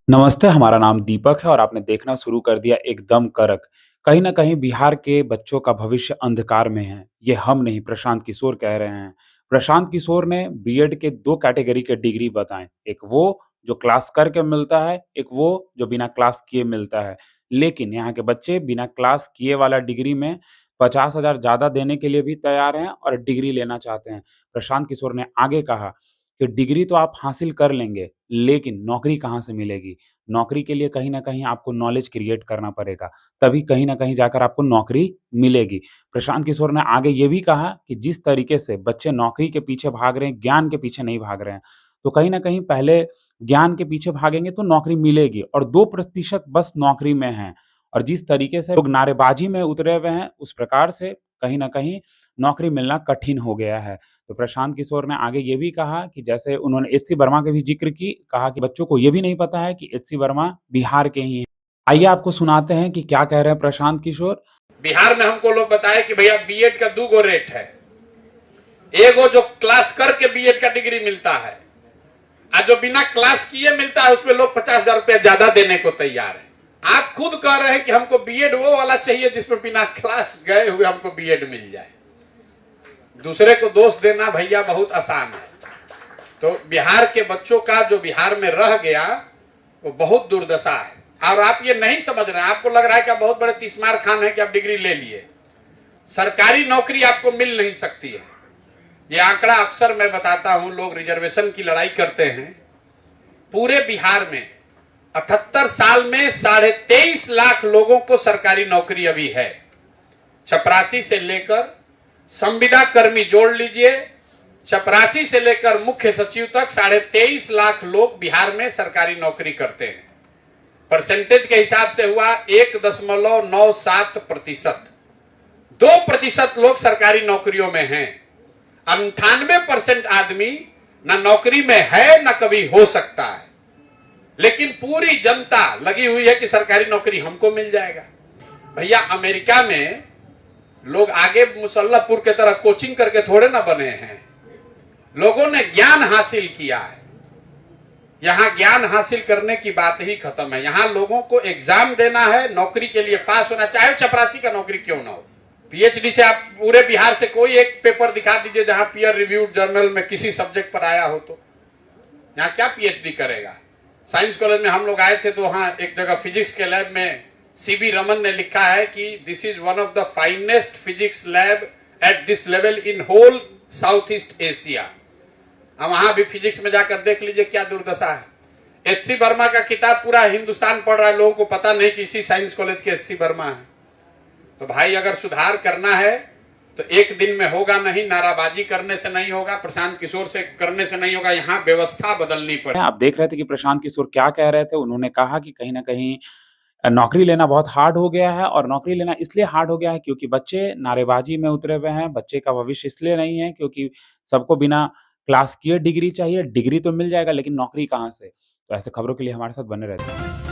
नमस्ते, हमारा नाम दीपक है और आपने देखना शुरू कर दिया एकदम कड़क। कहीं न कहीं बिहार के बच्चों का भविष्य अंधकार में है। ये हम नहीं, प्रशांत किशोर कह रहे हैं। प्रशांत किशोर ने बीएड के 2 कैटेगरी के डिग्री बताएँ। एक वो जो क्लास करके मिलता है, एक वो जो बिना क्लास किए मिलता है। लेकिन यहाँ के बच्चे बिना क्लास किए वाला डिग्री में 50,000 ज़्यादा देने के लिए भी तैयार हैं और डिग्री लेना चाहते हैं। प्रशांत किशोर ने आगे कहा कि डिग्री तो आप हासिल कर लेंगे, लेकिन नौकरी कहाँ से मिलेगी? नौकरी के लिए कहीं न कहीं आपको नॉलेज क्रिएट करना पड़ेगा, तभी कहीं न कहीं जाकर आपको नौकरी मिलेगी। प्रशांत किशोर ने आगे ये भी कहा कि जिस तरीके से बच्चे नौकरी के पीछे भाग रहे हैं, ज्ञान के पीछे नहीं भाग रहे हैं, तो कहीं न कहीं पहले ज्ञान के पीछे भागेंगे तो नौकरी मिलेगी और 2% बस नौकरी में हैं और जिस तरीके से लोग नारेबाज़ी में उतरे हुए हैं, उस प्रकार से कहीं न कहीं नौकरी मिलना कठिन हो गया है। तो प्रशांत किशोर ने आगे ये भी कहा कि जैसे उन्होंने एचसी वर्मा की भी ज़िक्र की, कहा कि बच्चों को ये भी नहीं पता है कि एचसी वर्मा बिहार के ही हैं। आइए आपको सुनाते हैं कि क्या कह रहे हैं प्रशांत किशोर। बिहार में हमको लोग बताए कि भैया बीएड का 2 रेट है। एगो जो क्लास करके बीएड का डिग्री मिलता है और जो बिना क्लास किए मिलता है उसमें लोग 50,000 रुपया ज्यादा देने को तैयार है। आप खुद कह रहे हैं कि हमको बीएड वो वाला चाहिए जिसमें बिना क्लास गए हुए हमको बीएड मिल जाए। दूसरे को दोष देना भैया बहुत आसान है। तो बिहार के बच्चों का जो बिहार में रह गया वो बहुत दुर्दशा है और आप ये नहीं समझ रहे हैं। आपको लग रहा है कि आप बहुत बड़े तीसमार खान है कि आप डिग्री ले लिए। सरकारी नौकरी आपको मिल नहीं सकती है। ये आंकड़ा अक्सर मैं बताता हूं, लोग रिजर्वेशन की लड़ाई करते हैं। पूरे बिहार में 78 साल में 23.5 लाख लोगों को सरकारी नौकरी अभी है। चपरासी से लेकर संविदा कर्मी जोड़ लीजिए, चपरासी से लेकर मुख्य सचिव तक 23.5 लाख लोग बिहार में सरकारी नौकरी करते हैं। परसेंटेज के हिसाब से हुआ 1.97%। 2% लोग सरकारी नौकरियों में हैं। 98% आदमी ना नौकरी में है ना कभी हो सकता है, लेकिन पूरी जनता लगी हुई है कि सरकारी नौकरी हमको मिल जाएगा। भैया अमेरिका में लोग आगे मुसल्लापुर के तरह कोचिंग करके थोड़े ना बने हैं। लोगों ने ज्ञान हासिल किया है। यहां ज्ञान हासिल करने की बात ही खत्म है। यहां लोगों को एग्जाम देना है, नौकरी के लिए पास होना, चाहे चपरासी का नौकरी क्यों ना हो। पीएचडी से आप पूरे बिहार से कोई एक पेपर दिखा दीजिए जहां पीयर रिव्यूड जर्नल में किसी सब्जेक्ट पर आया हो। तो यहाँ क्या पीएचडी करेगा। साइंस कॉलेज में हम लोग आए थे तो वहां एक जगह फिजिक्स के लैब में सीबी रमन ने लिखा है कि this is one of the finest physics lab at this level in whole South East Asia. हम वहां भी फिजिक्स में जाकर देख लीजिए क्या दुर्दशा है। एचसी वर्मा का किताब पूरा हिंदुस्तान पढ़ रहा है, लोगों को पता नहीं कि इसी साइंस कॉलेज के एचसी वर्मा है। तो भाई अगर सुधार करना है तो एक दिन में होगा नहीं, नाराबाजी करने से नहीं होगा, प्रशांत किशोर से करने से नहीं होगा। यहाँ व्यवस्था बदलनी पड़ेगी। आप देख रहे थे कि प्रशांत किशोर क्या कह रहे थे। उन्होंने कहा कि कहीं न कहीं नौकरी लेना बहुत हार्ड हो गया है और नौकरी लेना इसलिए हार्ड हो गया है क्योंकि बच्चे नारेबाज़ी में उतरे हुए हैं। बच्चे का भविष्य इसलिए नहीं है क्योंकि सबको बिना क्लास किए डिग्री चाहिए। डिग्री तो मिल जाएगा लेकिन नौकरी कहाँ से? तो ऐसे खबरों के लिए हमारे साथ बने रहते हैं।